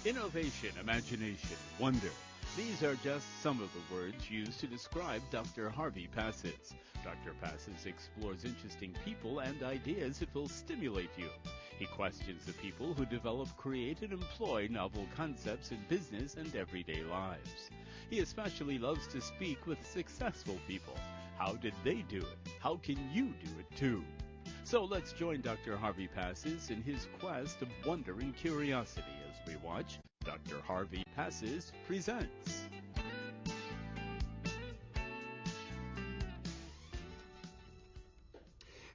Innovation, imagination, wonder. These are just some of the words used to describe Dr. Harvey Passes. Dr. Passes explores interesting people and ideas that will stimulate you. He questions the people who develop, create, and employ novel concepts in business and everyday lives. He especially loves to speak with successful people. How did they do it? How can you do it too? So let's join Dr. Harvey Passes in his quest of wonder and curiosity as we watch Dr. Harvey Passes Presents.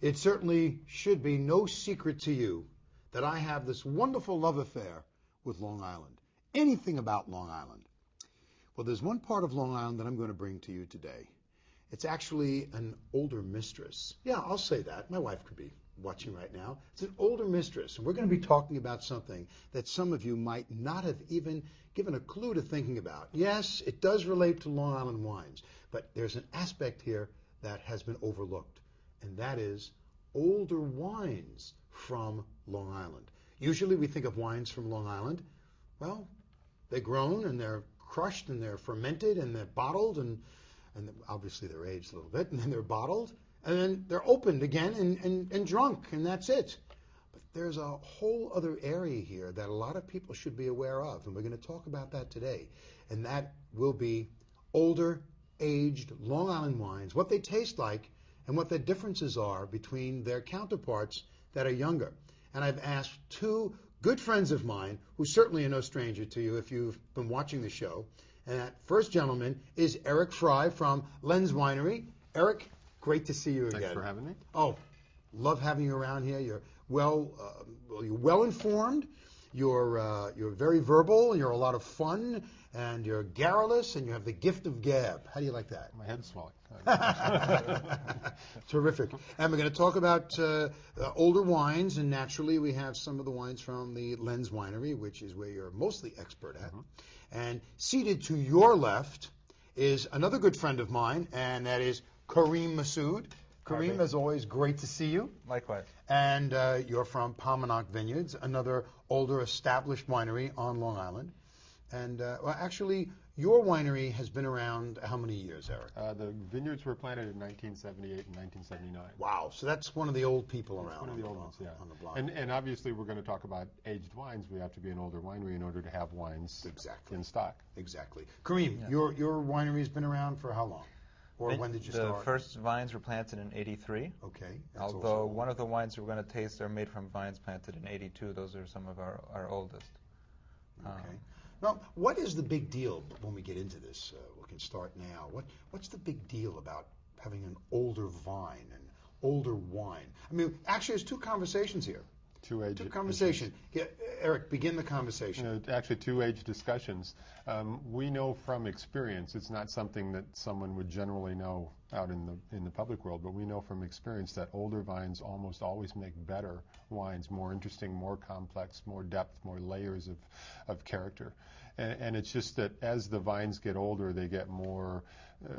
It certainly should be no secret to you that I have this wonderful love affair with Long Island. Anything about Long Island. Well, there's one part of Long Island that I'm going to bring to you today. It's actually an older mistress. Yeah, I'll say that. My wife could be watching right now. It's an older mistress, and we're going to be talking about something that some of you might not have even given a clue to thinking about. Yes, it does relate to Long Island wines, but there's an aspect here that has been overlooked, and that is older wines from Long Island. Usually we think of wines from Long Island. Well, they're grown and they're crushed and they're fermented and they're bottled and obviously they're aged a little bit, and then they're bottled, and then they're opened again and drunk, and that's it. But there's a whole other area here that a lot of people should be aware of, and we're going to talk about that today, and that will be older, aged Long Island wines, what they taste like, and what the differences are between their counterparts that are younger. And I've asked two good friends of mine, who certainly are no stranger to you if you've been watching the show. And that first gentleman is Eric Fry from Lens Winery. Eric, great to see you again. Thanks for having me. Oh, love having you around here. You're you're well informed. You're very verbal. You're a lot of fun, and you're garrulous, and you have the gift of gab. How do you like that? My head's swelling. Terrific. And we're going to talk about older wines, and naturally we have some of the wines from the Lens Winery, which is where you're mostly expert at. Mm-hmm. And seated to your left is another good friend of mine, and that is Kareem Massoud. Kareem, as always, great to see you. Likewise. And you're from Palmanock Vineyards, another older established winery on Long Island. And well, actually, your winery has been around how many years, Eric? The vineyards were planted in 1978 and 1979. Wow, so that's one of the old people around. One of the old ones, yeah. On the block. And obviously, we're going to talk about aged wines. We have to be an older winery in order to have wines in stock. Exactly. Kareem, yes. Your winery has been around for how long? Or when did you start? The first vines were planted in 83. Okay. Although one of the wines we're going to taste are made from vines planted in 82. Those are some of our oldest. Okay. Now, what is the big deal when we get into this? We can start now. What's the big deal about having an older vine and older wine? I mean, actually, there's two conversations here. Two conversations. Yeah, Eric, begin the conversation. Actually, two age discussions. We know from experience, it's not something that someone would generally know out in the public world, but we know from experience that older vines almost always make better wines, more interesting, more complex, more depth, more layers of character. And it's just that as the vines get older, they get more,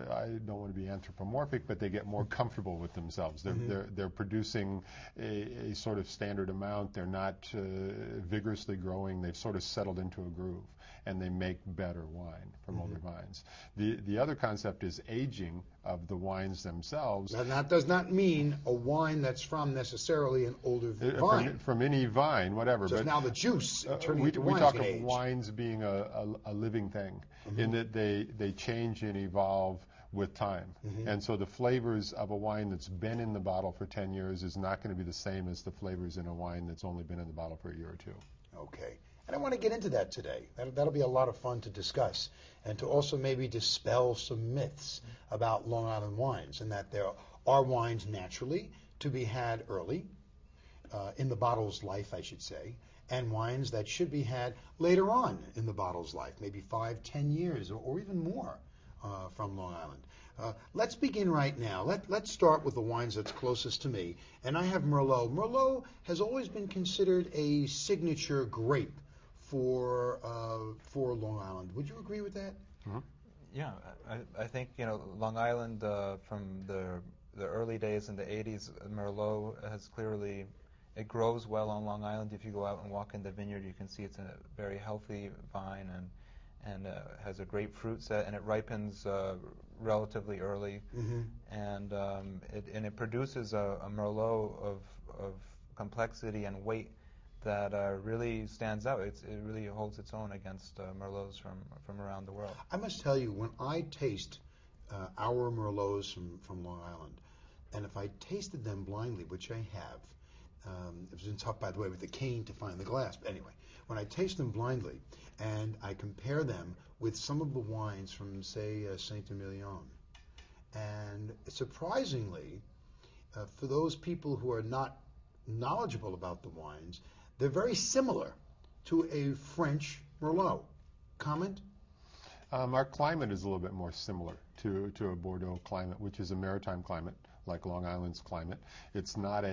I don't want to be anthropomorphic, but they get more comfortable with themselves. They're producing a sort of standard amount. They're not vigorously growing. They've sort of settled into a groove, and they make better wine from older vines. The other concept is aging of the wines themselves. Now, that does not mean a wine that's from necessarily an older vine. From any vine, whatever. So but now the juice turning into we wines talk of age. Wines being a living thing, in that they change and evolve with time. And so the flavors of a wine that's been in the bottle for 10 years is not going to be the same as the flavors in a wine that's only been in the bottle for a year or two. Okay. And I want to get into that today. That'll be a lot of fun to discuss, and to also maybe dispel some myths about Long Island wines, and that there are wines naturally to be had early in the bottle's life, I should say, and wines that should be had later on in the bottle's life, maybe 5, 10 years, or even more from Long Island. Let's begin right now. Let's start with the wines that's closest to me, and I have Merlot. Merlot has always been considered a signature grape for Long Island. Would you agree with that? Mm-hmm. Yeah, I think Long Island from the early days in the 80s, Merlot has clearly It grows well on Long Island. If you go out and walk in the vineyard, you can see it's a very healthy vine and has a great fruit set, and it ripens relatively early, and it produces a Merlot of complexity and weight that really stands out. It really holds its own against Merlots from around the world. I must tell you, when I taste our Merlots from Long Island, and if I tasted them blindly, which I have, it was tough, by the way, with the cane to find the glass. But anyway, when I taste them blindly and I compare them with some of the wines from, say, Saint-Emilion, and surprisingly, for those people who are not knowledgeable about the wines, they're very similar to a French Merlot. Comment? Our climate is a little bit more similar to a Bordeaux climate, which is a maritime climate, like Long Island's climate. It's not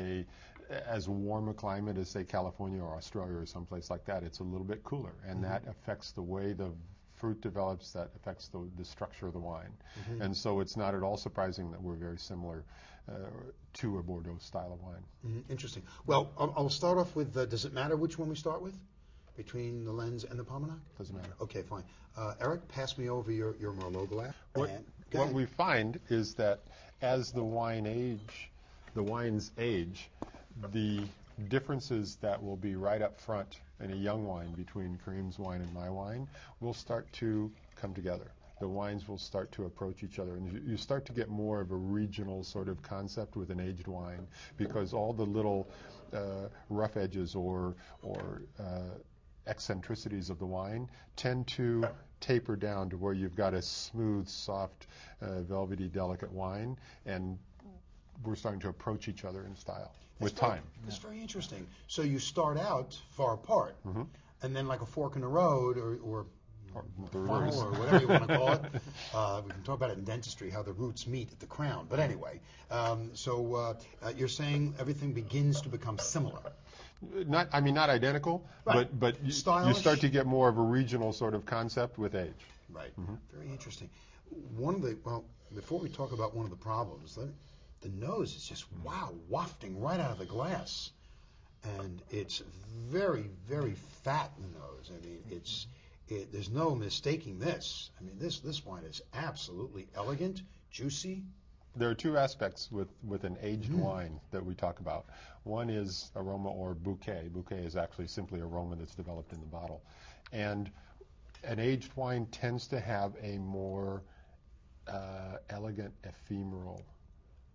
as warm a climate as, say, California or Australia or someplace like that. It's a little bit cooler, and that affects the way the fruit develops, that affects the structure of the wine. And so it's not at all surprising that we're very similar to a Bordeaux style of wine. Interesting. Well, I'll start off with, does it matter which one we start with? Between the Lens and the Pomeraniec? Doesn't matter. Okay, fine. Eric, pass me over your Merlot glass. What we find is that as the wines age, the differences that will be right up front in a young wine between Kareem's wine and my wine will start to come together. The wines will start to approach each other, and you start to get more of a regional sort of concept with an aged wine, because all the little rough edges or eccentricities of the wine tend to taper down to where you've got a smooth, soft, velvety, delicate wine, and we're starting to approach each other in style with time. That's very interesting. So you start out far apart, and then like a fork in the road, or funnel, or whatever you want to call it. We can talk about it in dentistry, how the roots meet at the crown. But anyway, so you're saying everything begins to become similar. Not identical, right. but you start to get more of a regional sort of concept with age. Right. Very interesting. Before we talk about one of the problems, the nose is just, wow, wafting right out of the glass. And it's very, very fat nose. I mean, there's no mistaking this. I mean, this wine is absolutely elegant, juicy. There are two aspects with an aged wine that we talk about. One is aroma or bouquet. Bouquet is actually simply aroma that's developed in the bottle. And an aged wine tends to have a more elegant, ephemeral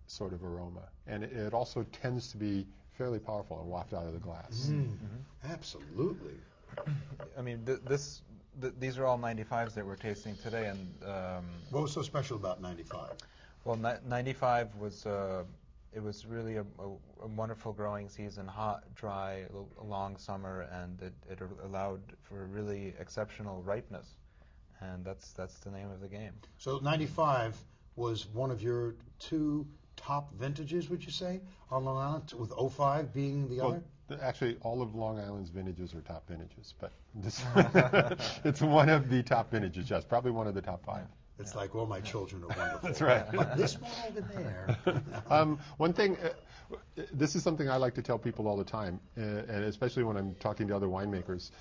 sort of aroma. And it also tends to be fairly powerful and waft out of the glass. Absolutely. I mean, these are all 95s that we're tasting today. And what was so special about 95? Well, 95 was it was really a wonderful growing season, hot, dry, a long summer, and it allowed for really exceptional ripeness, and that's the name of the game. So 95 was one of your two top vintages, would you say, on Long Island, with 05 being the other? Actually, all of Long Island's vintages are top vintages, but this it's one of the top vintages, yes, probably one of the top 5. It's like all my children are wonderful. That's right. But this one over there. One thing, this is something I like to tell people all the time, and especially when I'm talking to other winemakers.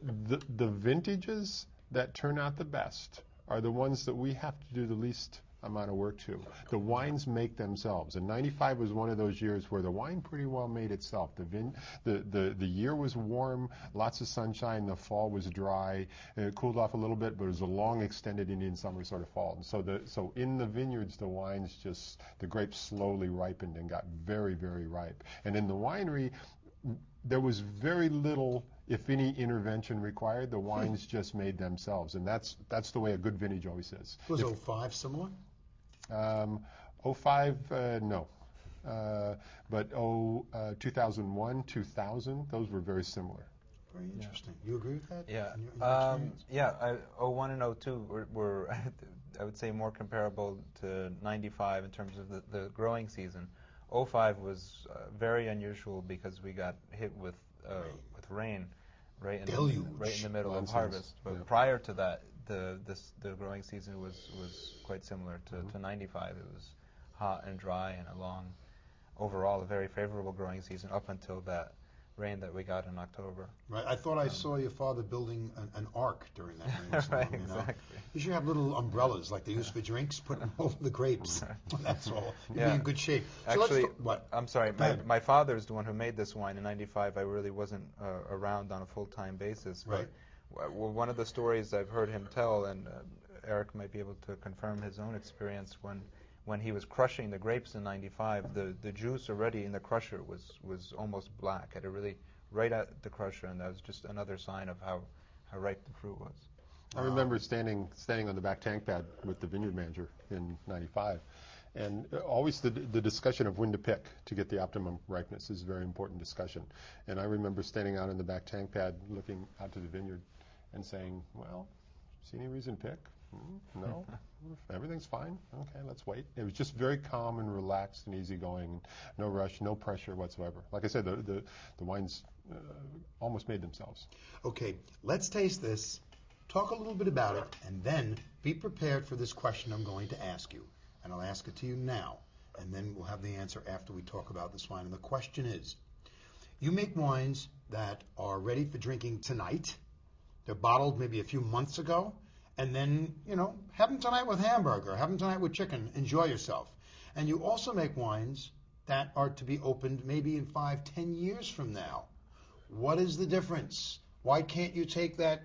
The vintages that turn out the best are the ones that we have to do the least amount of work to. The wines make themselves, and 95 was one of those years where the wine pretty well made itself. The year was warm, lots of sunshine, the fall was dry, and it cooled off a little bit, but it was a long extended Indian summer sort of fall. And so in the vineyards, the grapes slowly ripened and got very, very ripe. And in the winery, there was very little, if any, intervention required. The wines just made themselves, and that's the way a good vintage always is. Was 05 similar? 05, no. But 2001, 2000, those were very similar. Very interesting. You agree with that? Yeah. In your 01 and 02 were I would say, more comparable to 95 in terms of the growing season. 05 was very unusual because we got hit with rain right in the middle of harvest. But prior to that, the growing season was quite similar to 95. It was hot and dry and a overall a very favorable growing season up until that rain that we got in October. Right. I thought I saw your father building an ark during that rainstorm. Right, You know? exactly. You should have little umbrellas like they use for drinks, put them over the grapes. That's all. You'd be in good shape. So Actually, what? I'm sorry, my father's the one who made this wine in '95. I really wasn't around on a full-time basis. Right. But one of the stories I've heard him tell, and Eric might be able to confirm his own experience, when he was crushing the grapes in '95, the juice already in the crusher was almost black. Had it really right at the crusher, and that was just another sign of how ripe the fruit was. I remember standing on the back tank pad with the vineyard manager in '95, and always the discussion of when to pick to get the optimum ripeness is a very important discussion. And I remember standing out on the back tank pad looking out to the vineyard and saying, well, see any reason to pick? No? Everything's fine? Okay, let's wait. It was just very calm and relaxed and easygoing, no rush, no pressure whatsoever. Like I said, the wines almost made themselves. Okay, let's taste this, talk a little bit about it, and then be prepared for this question I'm going to ask you. And I'll ask it to you now, and then we'll have the answer after we talk about this wine. And the question is, you make wines that are ready for drinking tonight. They're bottled maybe a few months ago. And then, have them tonight with hamburger, have them tonight with chicken, enjoy yourself. And you also make wines that are to be opened maybe in 5-10 years from now. What is the difference? Why can't you take that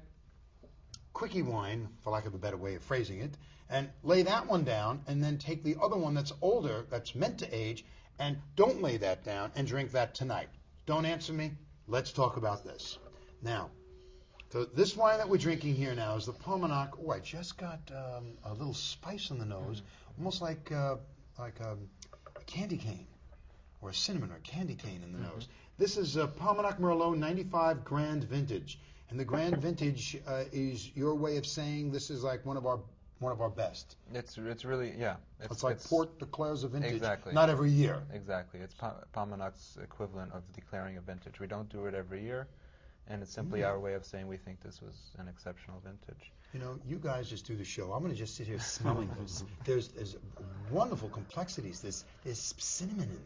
quickie wine, for lack of a better way of phrasing it, and lay that one down, and then take the other one that's older, that's meant to age, and don't lay that down and drink that tonight? Don't answer me. Let's talk about this. Now, so this wine that we're drinking here now is the Palmanac. Oh, I just got a little spice in the nose, almost like a candy cane or a cinnamon or candy cane in the nose. This is Palmanac Merlot 95 Grand Vintage, and the Grand Vintage is your way of saying this is like one of our best. It's really, yeah. It's like Port declares a vintage. Exactly. Not every year. Exactly. It's Palmanac's equivalent of declaring a vintage. We don't do it every year. And it's simply our way of saying we think this was an exceptional vintage. You guys just do the show. I'm going to just sit here smelling this. There's wonderful complexities. There's cinnamon in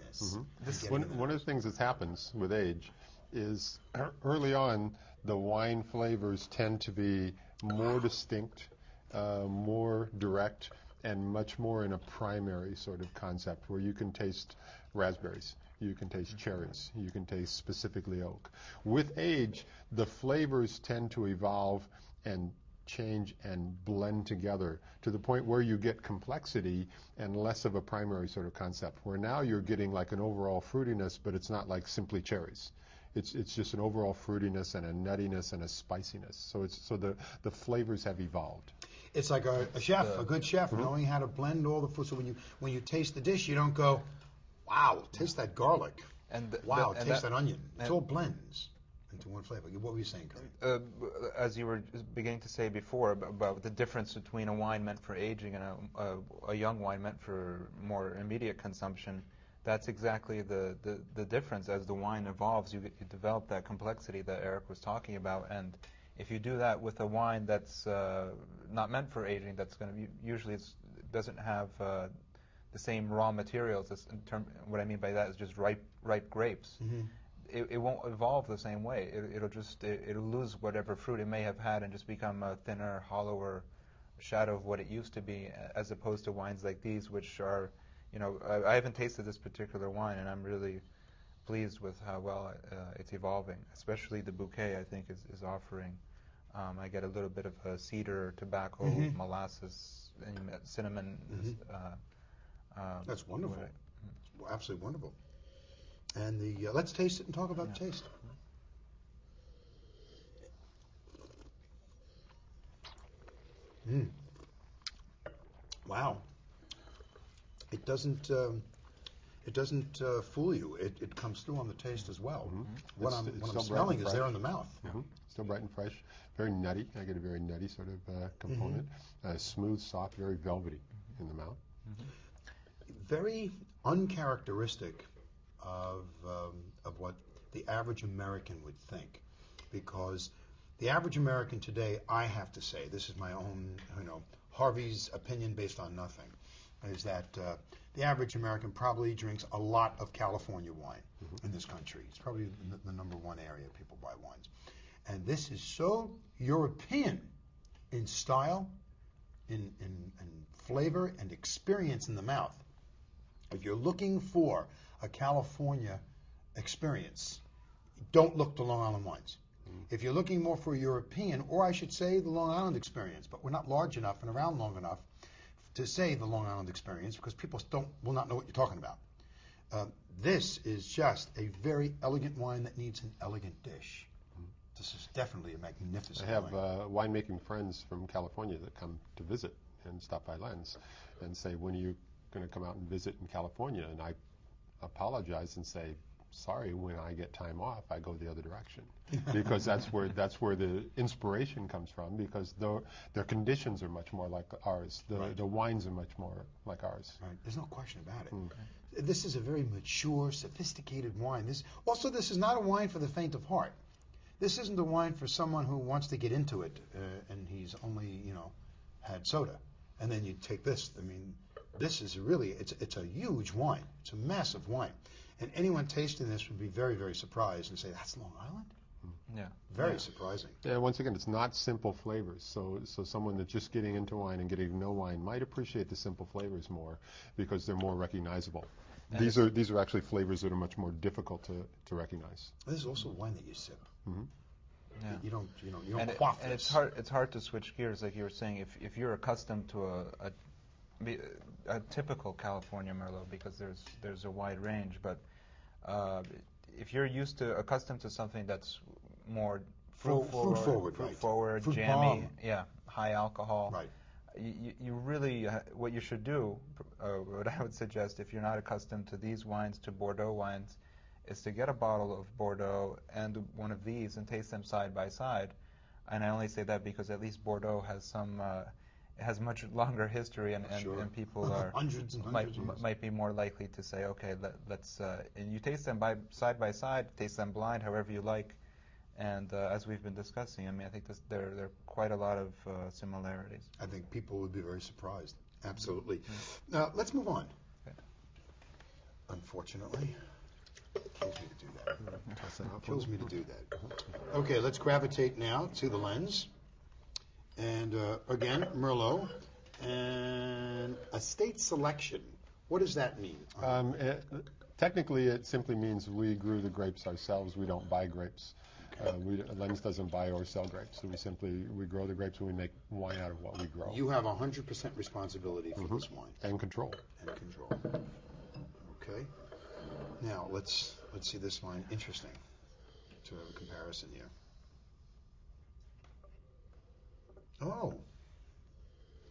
this. One of the things that happens with age is early on, the wine flavors tend to be more distinct, more direct, and much more in a primary sort of concept where you can taste raspberries. You can taste cherries. You can taste specifically oak. With age, the flavors tend to evolve and change and blend together to the point where you get complexity and less of a primary sort of concept, where now you're getting like an overall fruitiness, but it's not like simply cherries. It's just an overall fruitiness and a nuttiness and a spiciness. So the flavors have evolved. It's like a good chef, knowing how to blend all the food. So when you taste the dish, you don't go, wow, taste that garlic. Taste that onion. It all blends into one flavor. What were you saying, Kurt? As you were beginning to say before about the difference between a wine meant for aging and a young wine meant for more immediate consumption, that's exactly the difference. As the wine evolves, you develop that complexity that Eric was talking about. And if you do that with a wine that's not meant for aging, that's going to be usually doesn't have the same raw materials. What I mean by that is just ripe grapes. Mm-hmm. It won't evolve the same way. It'll lose whatever fruit it may have had and just become a thinner, hollower shadow of what it used to be, as opposed to wines like these, which are, I haven't tasted this particular wine, and I'm really pleased with how well it's evolving. Especially the bouquet, I think, is offering. I get a little bit of a cedar, tobacco, molasses, and cinnamon. That's wonderful. Absolutely wonderful. And let's taste it and talk about the taste. Wow. It doesn't fool you. It comes through on the taste as well. What I'm smelling is there in the mouth. Still bright and fresh. Very nutty. I get a very nutty sort of component. Smooth, soft, very velvety in the mouth. Very uncharacteristic of what the average American would think, because the average American today, I have to say, this is my own, Harvey's opinion based on nothing. is that the average American probably drinks a lot of California wine in this country. It's probably the number one area people buy wines. And this is so European in style, in flavor, and experience in the mouth. If you're looking for a California experience, don't look to Long Island wines. If you're looking more for a European, or I should say the Long Island experience, but we're not large enough and around long enough to say the Long Island experience because people will not know what you're talking about. This is just a very elegant wine that needs an elegant dish. This is definitely a magnificent I have wine. winemaking friends from California that come to visit and stop by Lens and say, when are you going to come out and visit in California? And I apologize and say, sorry, when I get time off, I go the other direction. Because that's where the inspiration comes from, because their conditions are much more like ours. The wines are much more like ours. Right. There's no question about it. This is a very mature, sophisticated wine. This is not a wine for the faint of heart. This isn't a wine for someone who wants to get into it and he's only, had soda. And then you take this. I mean, this is really, it's a huge wine. It's a massive wine. And anyone tasting this would be very, very surprised and say, that's Long Island? Yeah. Very surprising. Yeah, once again, it's not simple flavors. So someone that's just getting into wine and getting to know wine might appreciate the simple flavors more because they're more recognizable. And these are actually flavors that are much more difficult to recognize. This is also wine that you sip. Mm-hmm. Yeah. You don't quaff this. And it's hard to switch gears, like you were saying. If you're accustomed to a typical California Merlot, because there's a wide range, but if you're accustomed to something that's more fruit forward, Fruit jammy, bomb. high alcohol. Right. You really, what you should do, what I would suggest if you're not accustomed to these wines, to Bordeaux wines, is to get a bottle of Bordeaux and one of these and taste them side by side. And I only say that because at least Bordeaux has much longer history, and people are hundreds and hundreds might be more likely to say, okay, let's and you taste them side by side, taste them blind, however you like. And as we've been discussing, I mean, I think there are quite a lot of similarities. I think people would be very surprised. Absolutely. Now, let's move on. Okay. Unfortunately, it kills me to do that. Kills me to do that. Okay, let's gravitate now to the lens. And again, Merlot and estate selection. What does that mean? Technically, it simply means we grew the grapes ourselves. We don't buy grapes. Lens doesn't buy or sell grapes, so we grow the grapes and we make wine out of what we grow. You have 100% responsibility for this wine. And control. Okay. Now let's see this wine. Interesting to have a comparison here. Oh,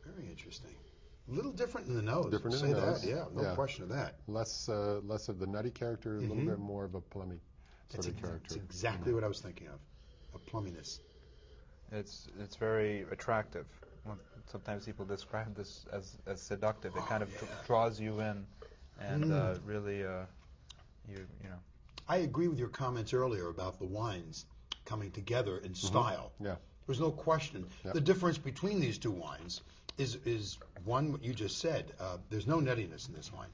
very interesting. A little different in the nose. Different in the nose. Yeah, no question of that. Less of the nutty character, a little bit more of a plummy sort of character. That's exactly what I was thinking of, a plumminess. It's very attractive. Sometimes people describe this as seductive. It kind of draws you in, and really, you know. I agree with your comments earlier about the wines coming together in style. Yeah. There's no question. Yep. The difference between these two wines is one, what you just said. There's no nuttiness in this wine.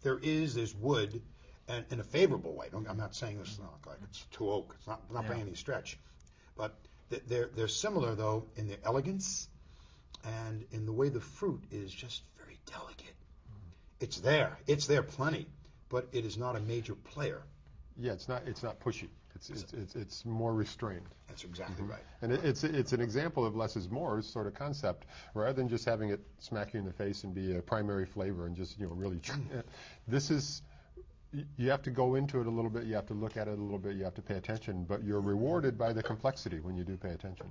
There's wood, and in a favorable way. I'm not saying this is not like it's too oak. It's not by any stretch. But they're similar, though, in their elegance and in the way the fruit is just very delicate. It's there plenty, but it is not a major player. Yeah, it's not pushy. It's more restrained. That's exactly right. And it's an example of less is more sort of concept, rather than just having it smack you in the face and be a primary flavor and just really. This is, you have to go into it a little bit. You have to look at it a little bit. You have to pay attention. But you're rewarded by the complexity when you do pay attention.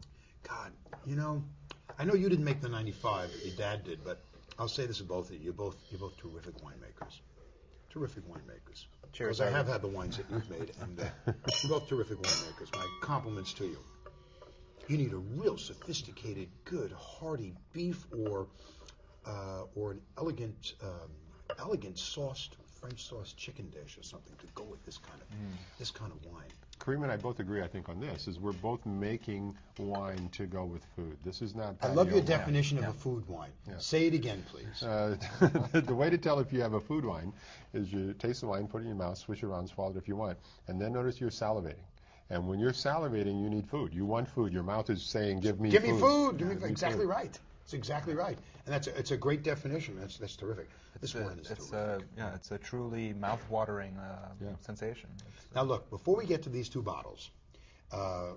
God, I know you didn't make the 95, but your dad did. But I'll say this to both of you: you're both terrific winemakers. Terrific winemakers. Cheers. Because I have had the wines that you've made, and you're both terrific winemakers. My compliments to you. You need a real sophisticated, good, hearty beef or an elegant sauced French sauce chicken dish or something to go with this kind of wine. Kareem and I both agree, I think, on this, is we're both making wine to go with food. This is not I love your patio wine. definition of a food wine. Yeah. Say it again, please. The way to tell if you have a food wine is you taste the wine, put it in your mouth, swish it around, swallow it if you want, and then notice you're salivating. And when you're salivating, you need food. You want food. Your mouth is saying, give me food. Give me food. Give me food. Exactly right. It's exactly right. And it's a great definition. That's terrific. This wine is terrific. It's a truly mouth-watering sensation. Now look, before we get to these two bottles,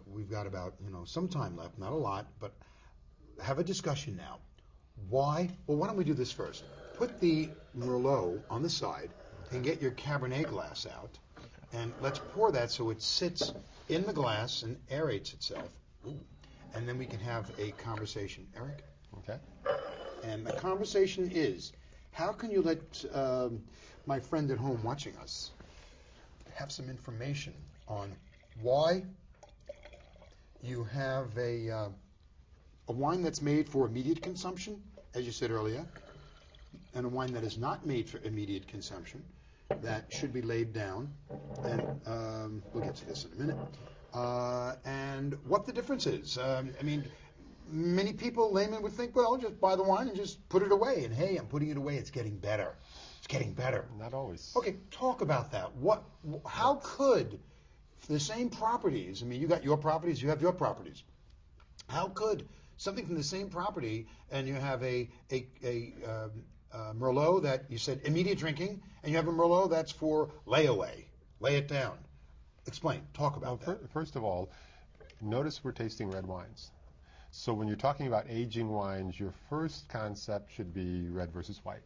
we've got about some time left, not a lot, but have a discussion now. Why? Well, why don't we do this first? Put the Merlot on the side and get your Cabernet glass out, and let's pour that so it sits in the glass and aerates itself. Ooh. And then we can have a conversation. Eric? Okay. And the conversation is, how can you let my friend at home watching us have some information on why you have a wine that's made for immediate consumption, as you said earlier, and a wine that is not made for immediate consumption, that should be laid down, and we'll get to this in a minute, and what the difference is. Many people, laymen, would think, well, just buy the wine and just put it away, and hey, I'm putting it away, it's getting better. It's getting better. Not always. Okay, talk about that. How could the same properties, you got your properties, you have your properties. How could something from the same property, and you have a Merlot that you said immediate drinking, and you have a Merlot that's for layaway, lay it down. Explain, talk about that. First of all, notice we're tasting red wines. So when you're talking about aging wines, your first concept should be red versus white.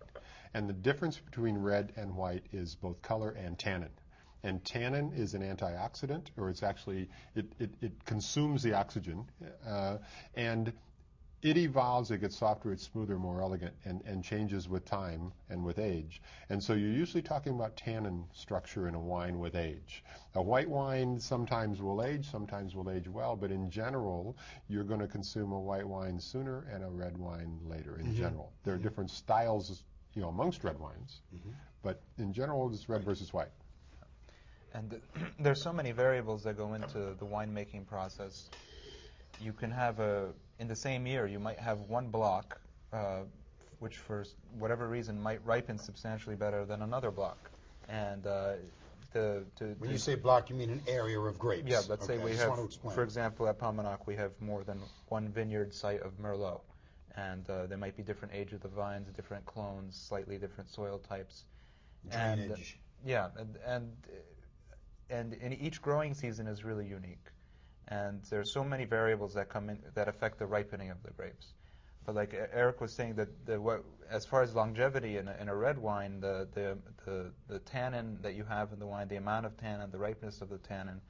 And the difference between red and white is both color and tannin. And tannin is an antioxidant, or it's actually, it consumes the oxygen, and it evolves, it gets softer, it's smoother, more elegant, and changes with time and with age. And so you're usually talking about tannin structure in a wine with age. A white wine sometimes will age well, but in general, you're going to consume a white wine sooner and a red wine later in general. There are different styles, amongst red wines, but in general, it's red versus white. And there's so many variables that go into the winemaking process. You can have in the same year, you might have one block, which for whatever reason might ripen substantially better than another block. And when you say block, you mean an area of grapes. Yeah, let's say we have, for example, at Palmanac, we have more than one vineyard site of Merlot. And there might be different age of the vines, different clones, slightly different soil types. Drainage. And in each growing season is really unique. And there's so many variables that come in that affect the ripening of the grapes. But like Eric was saying, that as far as longevity in a red wine, the tannin that you have in the wine, the amount of tannin, the ripeness of the tannin,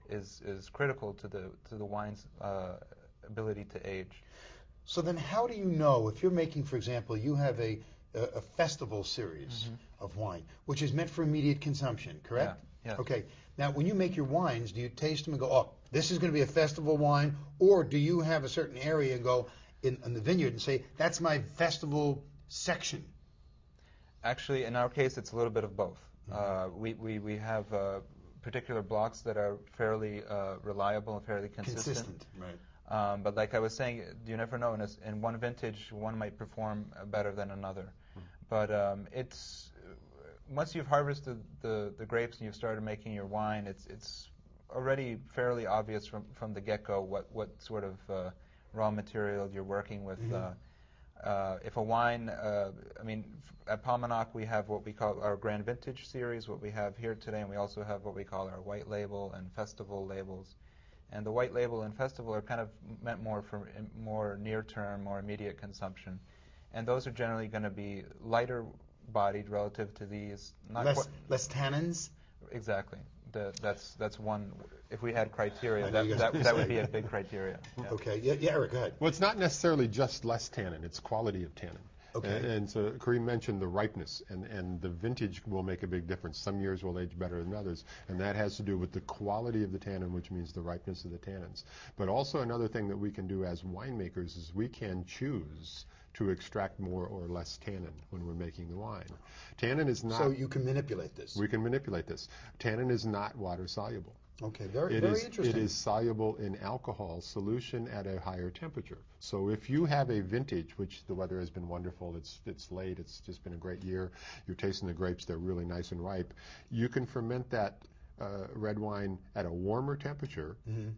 is critical to the wine's ability to age. So then, how do you know if you're making, for example, you have a festival series of wine, which is meant for immediate consumption, correct? Yeah. Okay. Now, when you make your wines, do you taste them and go, oh, this is going to be a festival wine, or do you have a certain area and go in the vineyard and say, that's my festival section? Actually, in our case, it's a little bit of both. We have particular blocks that are fairly reliable and fairly consistent. Right. But like I was saying, you never know. In one vintage, one might perform better than another. But it's once you've harvested the grapes and you've started making your wine, it's already fairly obvious from the get-go what sort of raw material you're working with. If a wine, at Palmanac we have what we call our Grand Vintage series, what we have here today, and we also have what we call our white label and festival labels. And the white label and festival are kind of meant more for more near-term, more immediate consumption. And those are generally going to be lighter bodied relative to these. Less tannins? Exactly. That's one. If we had criteria, that would be a big criteria. Yeah. Okay. Yeah, Eric, go ahead. Well, it's not necessarily just less tannin. It's quality of tannin. Okay. And so Kareem mentioned the ripeness, and the vintage will make a big difference. Some years will age better than others, and that has to do with the quality of the tannin, which means the ripeness of the tannins. But also another thing that we can do as winemakers is we can choose to extract more or less tannin when we're making the wine. Tannin is not... So you can manipulate this. We can manipulate this. Tannin is not water soluble. Okay, very interesting. It is soluble in alcohol solution at a higher temperature. So if you have a vintage, which the weather has been wonderful, it's late, it's just been a great year, you're tasting the grapes, they're really nice and ripe, you can ferment that red wine at a warmer temperature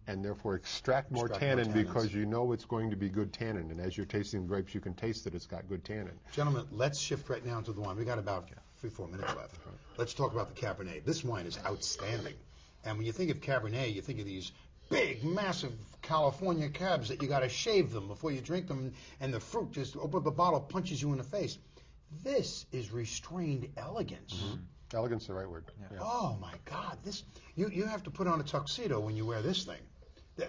and therefore extract more tannin because you know it's going to be good tannin. And as you're tasting the grapes, you can taste that it's got good tannin. Gentlemen, let's shift right now to the wine. We got about 3-4 minutes left. Let's talk about the Cabernet. This wine is outstanding. And when you think of Cabernet, you think of these big, massive California cabs that you got to shave them before you drink them, and the fruit just open up the bottle, punches you in the face. This is restrained elegance. Elegance is the right word. Yeah. Oh my God! This you have to put on a tuxedo when you wear this thing.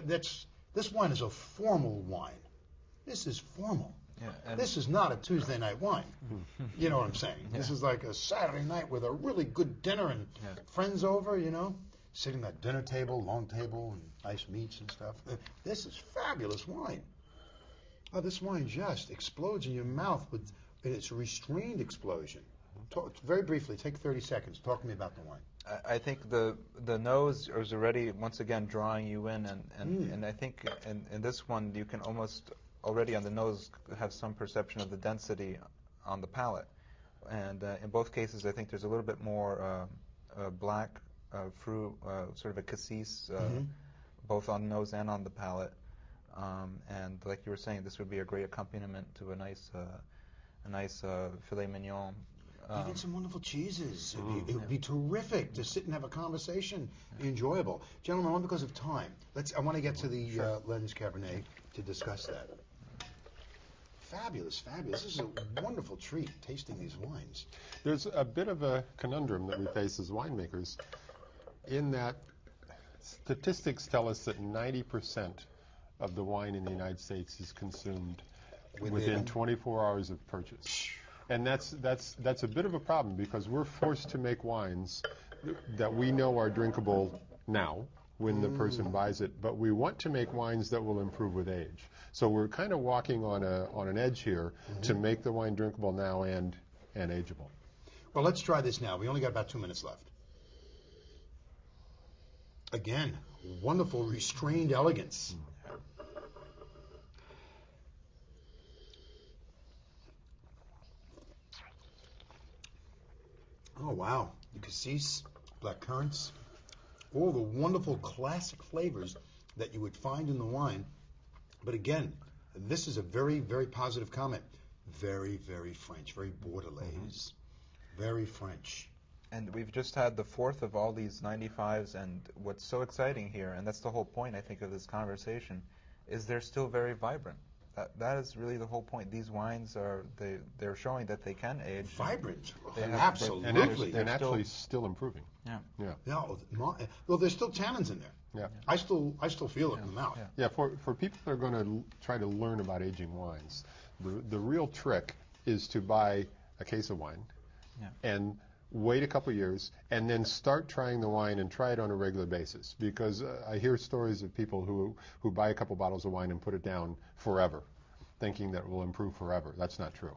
This wine is a formal wine. This is formal. Yeah, This is not a Tuesday night wine. You know what I'm saying? Yeah. This is like a Saturday night with a really good dinner and friends over. You know, sitting at dinner table, long table, and nice meats and stuff. This is fabulous wine. Oh, this wine just explodes in your mouth and it's a restrained explosion. Very briefly, take 30 seconds. Talk to me about the wine. I think the nose is already once again drawing you in, and I think in this one you can almost already on the nose have some perception of the density on the palate, and in both cases I think there's a little bit more black fruit, sort of a cassis, both on the nose and on the palate, and like you were saying, this would be a great accompaniment to a nice filet mignon. Even some wonderful cheeses. It would be terrific to sit and have a conversation, be enjoyable. Gentlemen, only because of time, I want to get to the Lens Cabernet to discuss that. Fabulous, fabulous. This is a wonderful treat, tasting these wines. There's a bit of a conundrum that we face as winemakers in that statistics tell us that 90% of the wine in the United States is consumed within 24 hours of purchase. And that's a bit of a problem because we're forced to make wines that we know are drinkable now when the person buys it, but we want to make wines that will improve with age. So we're kind of walking on an edge here to make the wine drinkable now and ageable. Well, let's try this now. We only got about 2 minutes left. Again, wonderful restrained elegance. Oh, wow. The cassis, black currants, all the wonderful classic flavors that you would find in the wine. But again, this is a very, very positive comment. Very, very French, very Bordelaise, very French. And we've just had the fourth of all these 95s, and what's so exciting here, and that's the whole point, I think, of this conversation, is they're still very vibrant. That is really the whole point. These wines they're showing that they can age. Vibrant, absolutely, and actually still improving. Yeah. Well, there's still tannins in there. Yeah. I still feel it in the mouth. Yeah. For people that are going to try to learn about aging wines, the real trick is to buy a case of wine, and wait a couple years, and then start trying the wine and try it on a regular basis. Because I hear stories of people who buy a couple bottles of wine and put it down forever, thinking that it will improve forever. That's not true.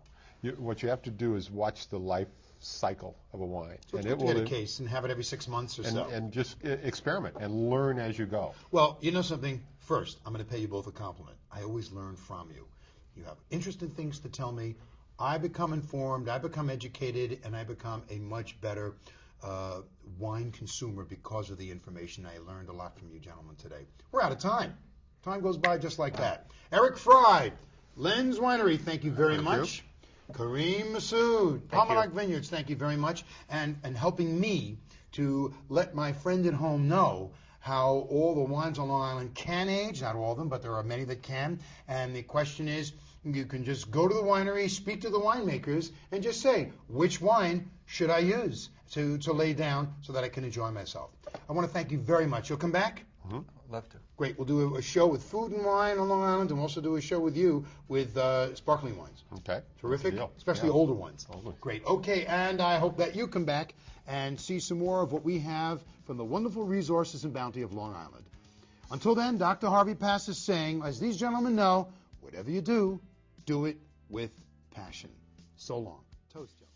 What you have to do is watch the life cycle of a wine. So it's good to get a case and have it every 6 months or so. And just experiment and learn as you go. Well, you know something? First, I'm going to pay you both a compliment. I always learn from you. You have interesting things to tell me. I become informed, I become educated, and I become a much better wine consumer because of the information. I learned a lot from you gentlemen today. We're out of time. Time goes by just like that. Eric Fry, Lens Winery, thank you very much. Kareem Massoud, Palmerac Vineyards, thank you very much. And helping me to let my friend at home know how all the wines on Long Island can age. Not all of them, but there are many that can. And the question is, you can just go to the winery, speak to the winemakers, and just say, which wine should I use to lay down so that I can enjoy myself? I want to thank you very much. You'll come back? Love to. Great. We'll do a show with food and wine on Long Island, and we'll also do a show with you with sparkling wines. Okay. Terrific. Deal. Especially Yeah. older ones. Older. Great. Okay, and I hope that you come back and see some more of what we have from the wonderful resources and bounty of Long Island. Until then, Dr. Harvey Pass is saying, as these gentlemen know, whatever you do, do it with passion. So long. Toast, y'all.